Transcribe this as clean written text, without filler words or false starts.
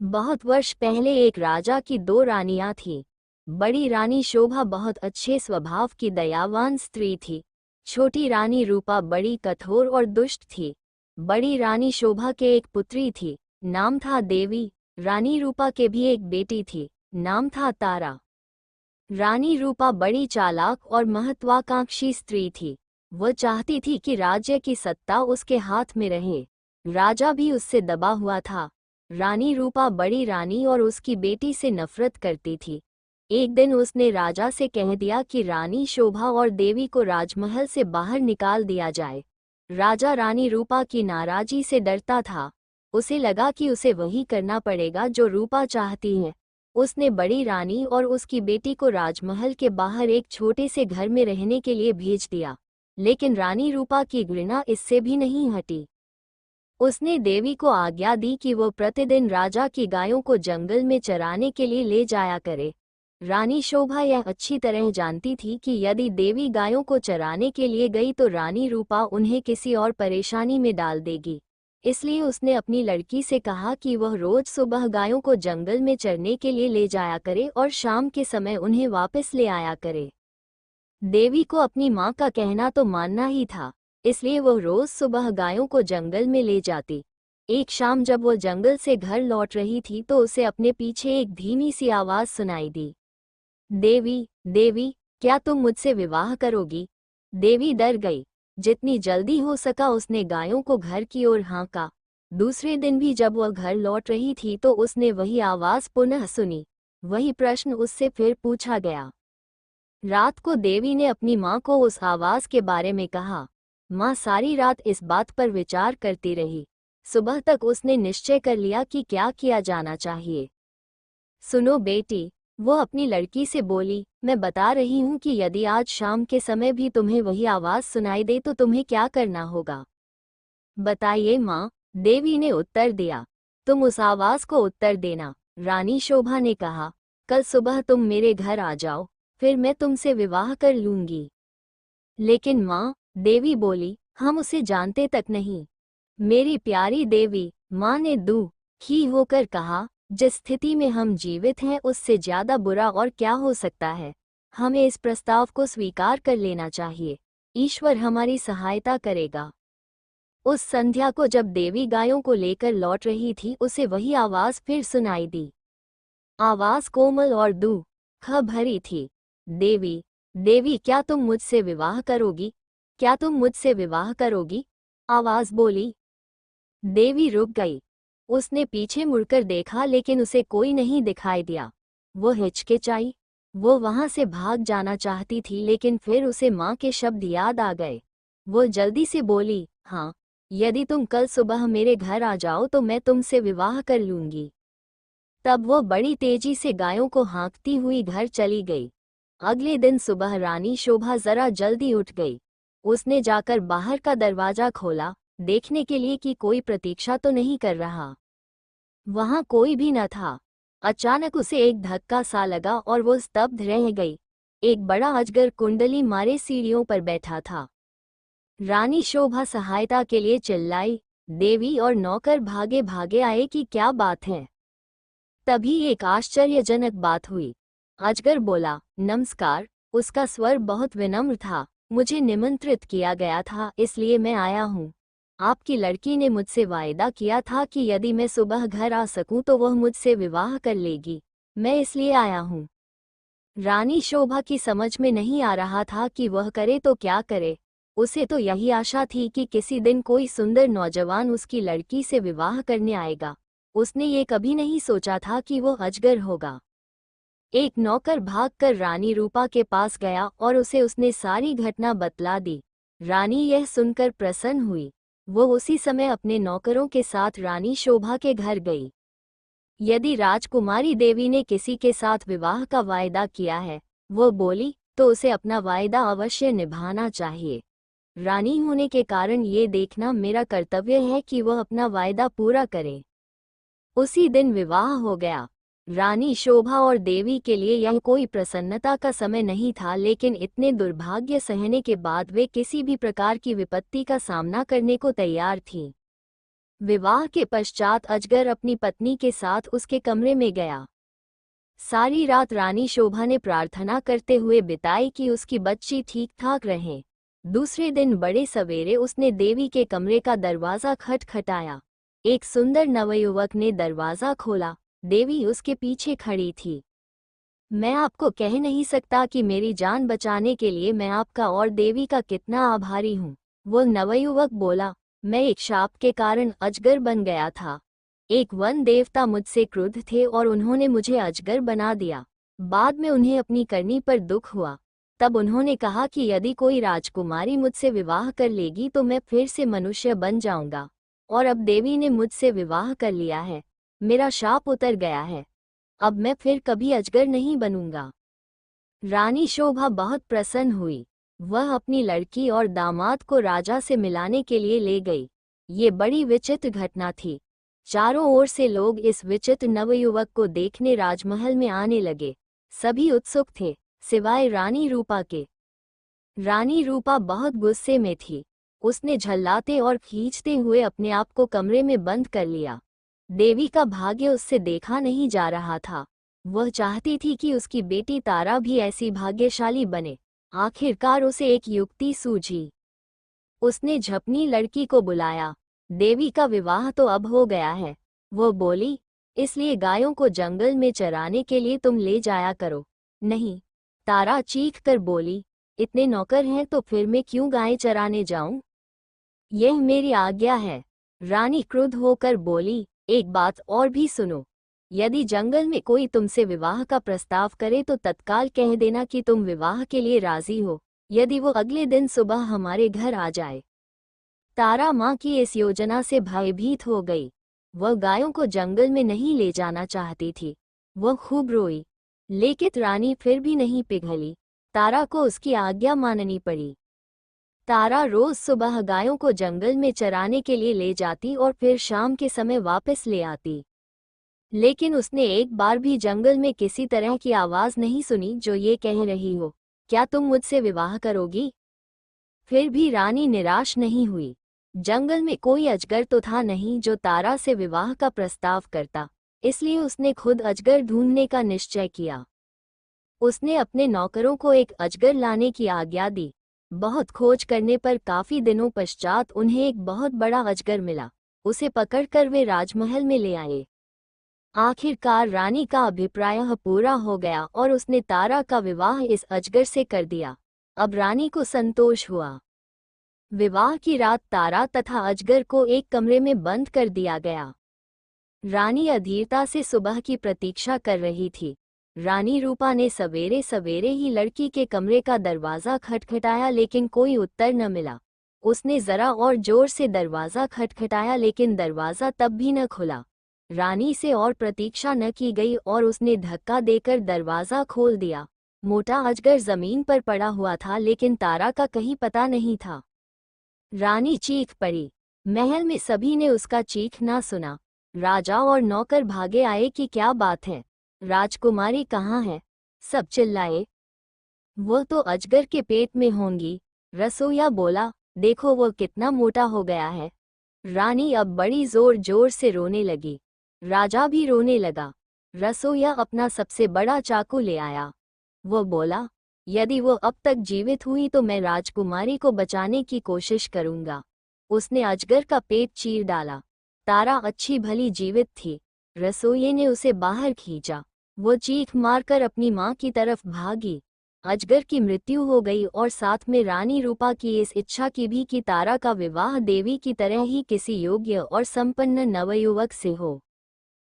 बहुत वर्ष पहले एक राजा की दो रानियां थीं। बड़ी रानी शोभा बहुत अच्छे स्वभाव की दयावान स्त्री थी। छोटी रानी रूपा बड़ी कठोर और दुष्ट थी। बड़ी रानी शोभा के एक पुत्री थी, नाम था देवी। रानी रूपा के भी एक बेटी थी, नाम था तारा। रानी रूपा बड़ी चालाक और महत्वाकांक्षी स्त्री थी। वह चाहती थी कि राज्य की सत्ता उसके हाथ में रहे। राजा भी उससे दबा हुआ था। रानी रूपा बड़ी रानी और उसकी बेटी से नफरत करती थी। एक दिन उसने राजा से कह दिया कि रानी शोभा और देवी को राजमहल से बाहर निकाल दिया जाए। राजा रानी रूपा की नाराजी से डरता था। उसे लगा कि उसे वही करना पड़ेगा जो रूपा चाहती है। उसने बड़ी रानी और उसकी बेटी को राजमहल के बाहर एक छोटे से घर में रहने के लिए भेज दिया। लेकिन रानी रूपा की घृणा इससे भी नहीं हटी। उसने देवी को आज्ञा दी कि वो प्रतिदिन राजा की गायों को जंगल में चराने के लिए ले जाया करे। रानी शोभा यह अच्छी तरह जानती थी कि यदि देवी गायों को चराने के लिए गई तो रानी रूपा उन्हें किसी और परेशानी में डाल देगी। इसलिए उसने अपनी लड़की से कहा कि वह रोज सुबह गायों को जंगल में चरने के लिए ले जाया करे और शाम के समय उन्हें वापस ले आया करे। देवी को अपनी माँ का कहना तो मानना ही था, इसलिए वह रोज सुबह गायों को जंगल में ले जाती। एक शाम जब वह जंगल से घर लौट रही थी तो उसे अपने पीछे एक धीमी सी आवाज सुनाई दी। देवी, देवी, क्या तुम मुझसे विवाह करोगी? देवी डर गई। जितनी जल्दी हो सका उसने गायों को घर की ओर हाँका। दूसरे दिन भी जब वह घर लौट रही थी तो उसने वही आवाज पुनः सुनी। वही प्रश्न उससे फिर पूछा गया। रात को देवी ने अपनी माँ को उस आवाज के बारे में कहा। माँ सारी रात इस बात पर विचार करती रही। सुबह तक उसने निश्चय कर लिया कि क्या किया जाना चाहिए। सुनो बेटी, वो अपनी लड़की से बोली, मैं बता रही हूँ कि यदि आज शाम के समय भी तुम्हें वही आवाज सुनाई दे तो तुम्हें क्या करना होगा? बताइए माँ, देवी ने उत्तर दिया। तुम उस आवाज को उत्तर देना। रानी शोभा ने कहा, कल सुबह तुम मेरे घर आ जाओ, फिर मैं तुमसे विवाह कर लूंगी। लेकिन माँ, देवी बोली, हम उसे जानते तक नहीं। मेरी प्यारी देवी, माँ ने दुखी होकर कहा, जिस स्थिति में हम जीवित हैं उससे ज्यादा बुरा और क्या हो सकता है। हमें इस प्रस्ताव को स्वीकार कर लेना चाहिए। ईश्वर हमारी सहायता करेगा। उस संध्या को जब देवी गायों को लेकर लौट रही थी उसे वही आवाज फिर सुनाई दी। आवाज कोमल और दुख भरी थी। देवी, देवी, क्या तुम मुझसे विवाह करोगी? क्या तुम मुझसे विवाह करोगी? आवाज बोली। देवी रुक गई। उसने पीछे मुड़कर देखा लेकिन उसे कोई नहीं दिखाई दिया। वो हिचकिचाई। वो वहां से भाग जाना चाहती थी लेकिन फिर उसे माँ के शब्द याद आ गए। वो जल्दी से बोली, हाँ, यदि तुम कल सुबह मेरे घर आ जाओ तो मैं तुमसे विवाह कर लूंगी। तब वो बड़ी तेजी से गायों को हाँकती हुई घर चली गई। अगले दिन सुबह रानी शोभा जरा जल्दी उठ गई। उसने जाकर बाहर का दरवाजा खोला, देखने के लिए कि कोई प्रतीक्षा तो नहीं कर रहा। वहां कोई भी न था। अचानक उसे एक धक्का सा लगा और वो स्तब्ध रह गई। एक बड़ा अजगर कुंडली मारे सीढ़ियों पर बैठा था। रानी शोभा सहायता के लिए चिल्लाई। देवी और नौकर भागे भागे आए कि क्या बात है। तभी एक आश्चर्यजनक बात हुई। अजगर बोला, नमस्कार। उसका स्वर बहुत विनम्र था। मुझे निमंत्रित किया गया था इसलिए मैं आया हूँ। आपकी लड़की ने मुझसे वायदा किया था कि यदि मैं सुबह घर आ सकूं तो वह मुझसे विवाह कर लेगी। मैं इसलिए आया हूँ। रानी शोभा की समझ में नहीं आ रहा था कि वह करे तो क्या करे। उसे तो यही आशा थी कि किसी दिन कोई सुंदर नौजवान उसकी लड़की से विवाह करने आएगा। उसने ये कभी नहीं सोचा था कि वो अजगर होगा। एक नौकर भागकर रानी रूपा के पास गया और उसने सारी घटना बतला दी। रानी यह सुनकर प्रसन्न हुई। वो उसी समय अपने नौकरों के साथ रानी शोभा के घर गई। यदि राजकुमारी देवी ने किसी के साथ विवाह का वायदा किया है, वो बोली, तो उसे अपना वायदा अवश्य निभाना चाहिए। रानी होने के कारण ये देखना मेरा कर्तव्य है कि वह अपना वायदा पूरा करे। उसी दिन विवाह हो गया। रानी शोभा और देवी के लिए यह कोई प्रसन्नता का समय नहीं था, लेकिन इतने दुर्भाग्य सहने के बाद वे किसी भी प्रकार की विपत्ति का सामना करने को तैयार थीं। विवाह के पश्चात अजगर अपनी पत्नी के साथ उसके कमरे में गया। सारी रात रानी शोभा ने प्रार्थना करते हुए बिताई कि उसकी बच्ची ठीक ठाक रहे। दूसरे दिन बड़े सवेरे उसने देवी के कमरे का दरवाज़ा खटखटाया। एक सुंदर नवयुवक ने दरवाज़ा खोला। देवी उसके पीछे खड़ी थी। मैं आपको कह नहीं सकता कि मेरी जान बचाने के लिए मैं आपका और देवी का कितना आभारी हूँ, वो नवयुवक बोला। मैं एक शाप के कारण अजगर बन गया था। एक वन देवता मुझसे क्रुद्ध थे और उन्होंने मुझे अजगर बना दिया। बाद में उन्हें अपनी करनी पर दुख हुआ। तब उन्होंने कहा कि यदि कोई राजकुमारी मुझसे विवाह कर लेगी तो मैं फिर से मनुष्य बन जाऊंगा। और अब देवी ने मुझसे विवाह कर लिया है। मेरा शाप उतर गया है। अब मैं फिर कभी अजगर नहीं बनूंगा। रानी शोभा बहुत प्रसन्न हुई। वह अपनी लड़की और दामाद को राजा से मिलाने के लिए ले गई। ये बड़ी विचित्र घटना थी। चारों ओर से लोग इस विचित्र नवयुवक को देखने राजमहल में आने लगे। सभी उत्सुक थे, सिवाय रानी रूपा के। रानी रूपा बहुत गुस्से में थी। उसने झल्लाते और खींचते हुए अपने आप को कमरे में बंद कर लिया। देवी का भाग्य उससे देखा नहीं जा रहा था। वह चाहती थी कि उसकी बेटी तारा भी ऐसी भाग्यशाली बने। आखिरकार उसे एक युक्ति सूझी। उसने झपनी लड़की को बुलाया। देवी का विवाह तो अब हो गया है, वो बोली, इसलिए गायों को जंगल में चराने के लिए तुम ले जाया करो। नहीं, तारा चीख कर बोली, इतने नौकर हैं तो फिर मैं क्यों गायें चराने जाऊं? यह मेरी आज्ञा है। रानी क्रुद्ध होकर बोली, एक बात और भी सुनो। यदि जंगल में कोई तुमसे विवाह का प्रस्ताव करे तो तत्काल कह देना कि तुम विवाह के लिए राजी हो, यदि वो अगले दिन सुबह हमारे घर आ जाए। तारा माँ की इस योजना से भयभीत हो गई। वह गायों को जंगल में नहीं ले जाना चाहती थी। वह खूब रोई, लेकिन रानी फिर भी नहीं पिघली। तारा को उसकी आज्ञा माननी पड़ी। तारा रोज सुबह गायों को जंगल में चराने के लिए ले जाती और फिर शाम के समय वापस ले आती। लेकिन उसने एक बार भी जंगल में किसी तरह की आवाज नहीं सुनी जो ये कह रही हो, क्या तुम मुझसे विवाह करोगी? फिर भी रानी निराश नहीं हुई। जंगल में कोई अजगर तो था नहीं जो तारा से विवाह का प्रस्ताव करता, इसलिए उसने खुद अजगर ढूंढने का निश्चय किया। उसने अपने नौकरों को एक अजगर लाने की आज्ञा दी। बहुत खोज करने पर काफी दिनों पश्चात उन्हें एक बहुत बड़ा अजगर मिला। उसे पकड़कर वे राजमहल में ले आए। आखिरकार रानी का अभिप्राय पूरा हो गया और उसने तारा का विवाह इस अजगर से कर दिया। अब रानी को संतोष हुआ। विवाह की रात तारा तथा अजगर को एक कमरे में बंद कर दिया गया। रानी अधीरता से सुबह की प्रतीक्षा कर रही थी। रानी रूपा ने सवेरे सवेरे ही लड़की के कमरे का दरवाज़ा खटखटाया लेकिन कोई उत्तर न मिला। उसने ज़रा और जोर से दरवाज़ा खटखटाया लेकिन दरवाज़ा तब भी न खुला। रानी से और प्रतीक्षा न की गई और उसने धक्का देकर दरवाज़ा खोल दिया। मोटा अजगर ज़मीन पर पड़ा हुआ था लेकिन तारा का कहीं पता नहीं था। रानी चीख पड़ी। महल में सभी ने उसका चीखना सुना। राजा और नौकर भागे आए कि क्या बात है, राजकुमारी कहाँ है? सब चिल्लाए, वो तो अजगर के पेट में होंगी। रसोइया बोला, देखो वो कितना मोटा हो गया है। रानी अब बड़ी जोर जोर से रोने लगी। राजा भी रोने लगा। रसोइया अपना सबसे बड़ा चाकू ले आया। वो बोला, यदि वो अब तक जीवित हुई तो मैं राजकुमारी को बचाने की कोशिश करूंगा। उसने अजगर का पेट चीर डाला। तारा अच्छी भली जीवित थी। रसोइये ने उसे बाहर खींचा। वो चीख मारकर अपनी माँ की तरफ भागी। अजगर की मृत्यु हो गई और साथ में रानी रूपा की इस इच्छा की भी कि तारा का विवाह देवी की तरह ही किसी योग्य और संपन्न नवयुवक से हो।